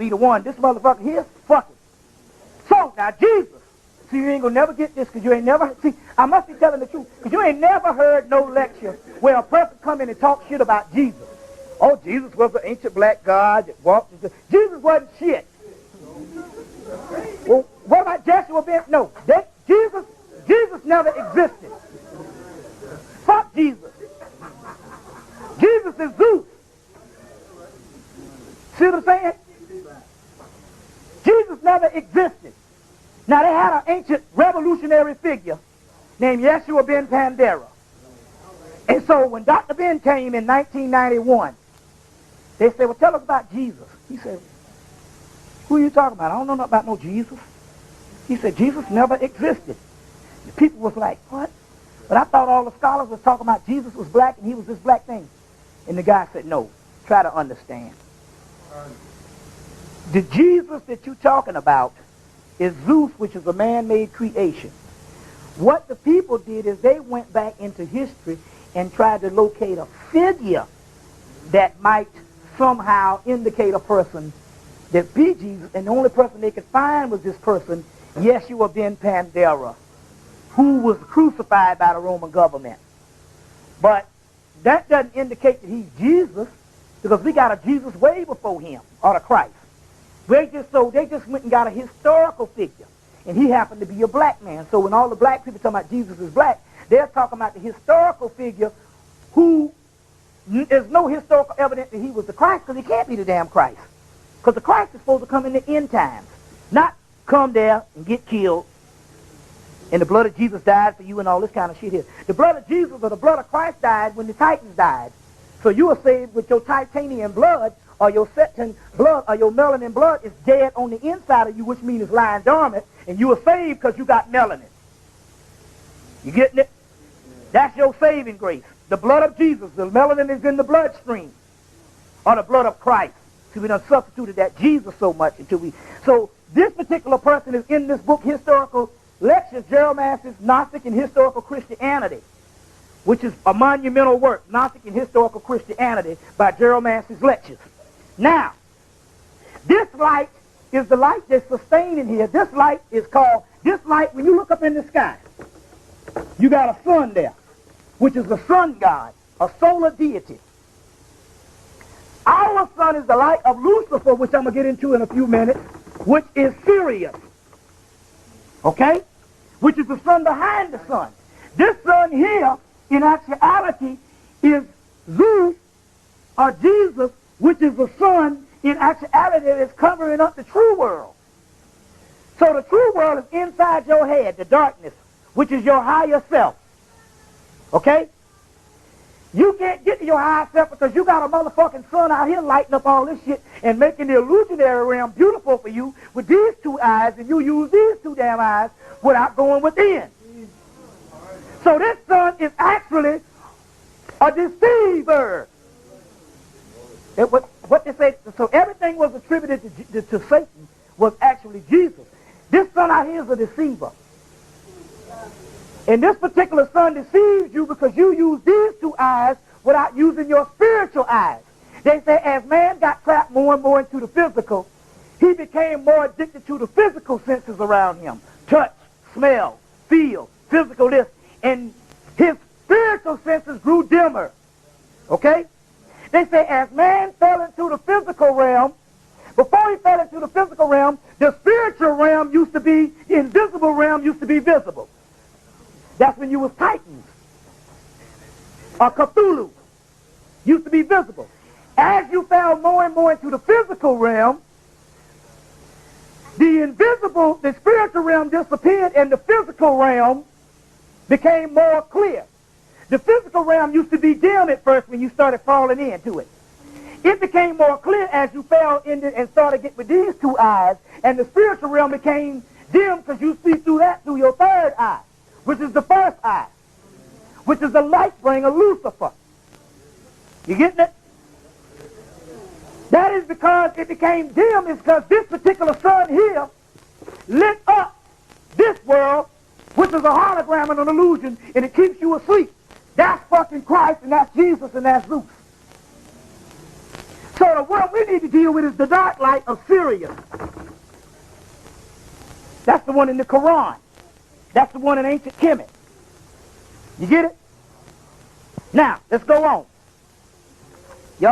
be the one. This motherfucker here, fuck it. So, now Jesus, see, you ain't gonna never get this because you ain't never, see, I must be telling the truth, because you ain't never heard no lecture where a person come in and talk shit about Jesus. Oh, Jesus was an ancient black God that walked. Jesus wasn't shit. Well, what about Joshua Ben? No, Jesus never existed. Fuck Jesus. Jesus is Zeus. See what I'm saying? Jesus never existed. Now, they had an ancient revolutionary figure named Yeshua Ben Pandera. And so when Dr. Ben came in 1991, they said, well, tell us about Jesus. He said, who are you talking about? I don't know nothing about no Jesus. He said, Jesus never existed. The people was like, what? But I thought all the scholars was talking about Jesus was black and he was this black thing. And the guy said, no, try to understand. The Jesus that you're talking about is Zeus, which is a man-made creation. What the people did is they went back into history and tried to locate a figure that might somehow indicate a person that be Jesus, and the only person they could find was this person, Yeshua Ben Pandera, who was crucified by the Roman government. But that doesn't indicate that he's Jesus, because we got a Jesus way before him, or the Christ. They just went and got a historical figure, and he happened to be a black man. So when all the black people talking about Jesus is black, they're talking about the historical figure who there's no historical evidence that he was the Christ, because he can't be the damn Christ. Because the Christ is supposed to come in the end times, not come there and get killed, and the blood of Jesus died for you and all this kind of shit here. The blood of Jesus or the blood of Christ died when the Titans died. So you were saved with your titanium blood, or your setin blood, or your melanin blood is dead on the inside of you, which means it's lying dormant, and you were saved because you got melanin. You getting it? That's your saving grace. The blood of Jesus, the melanin is in the bloodstream, or the blood of Christ. So we done substituted that Jesus so much until we... So this particular person is in this book, Historical Lectures, Gerald Massey's Gnostic and Historical Christianity, which is a monumental work, Gnostic and Historical Christianity by Gerald Massey's Lectures. Now, this light is the light that's sustaining here. This light is called, this light, when you look up in the sky, you got a sun there, which is the sun god, a solar deity. Our sun is the light of Lucifer, which I'm going to get into in a few minutes, which is Sirius. Okay? Which is the sun behind the sun. This sun here, in actuality, is Zeus, or Jesus, which is the sun, in actuality, that is covering up the true world. So the true world is inside your head, the darkness, which is your higher self. Okay? You can't get to your higher self because you got a motherfucking sun out here lighting up all this shit and making the illusionary realm beautiful for you with these two eyes, and you use these two damn eyes without going within. So this sun is actually a deceiver. What they say, so everything was attributed to Satan was actually Jesus. This sun out here is a deceiver. And this particular sun deceives you because you use these two eyes without using your spiritual eyes. They say as man got trapped more and more into the physical, he became more addicted to the physical senses around him. Touch, smell, feel, physical this. And his spiritual senses grew dimmer. Okay? They say as man fell into the physical realm, before he fell into the physical realm, the spiritual realm used to be, the invisible realm used to be visible. That's when you was Titans. Or Cthulhu. Used to be visible. As you fell more and more into the physical realm, the invisible, the spiritual realm disappeared and the physical realm became more clear. The physical realm used to be dim at first when you started falling into it. It became more clear as you fell into and started getting with these two eyes, and the spiritual realm became dim because you see through that through your third eye, which is the first eye, which is the light bringer, Lucifer. You getting it? That is because it became dim, is because this particular sun here lit up this world, which is a hologram and an illusion, and it keeps you asleep. That's fucking Christ, and that's Jesus, and that's Zeus. So So the one we need to deal with is the dark light of Syria. That's the one in the Quran. That's the one in ancient Kemet. You get it? Now, let's go on.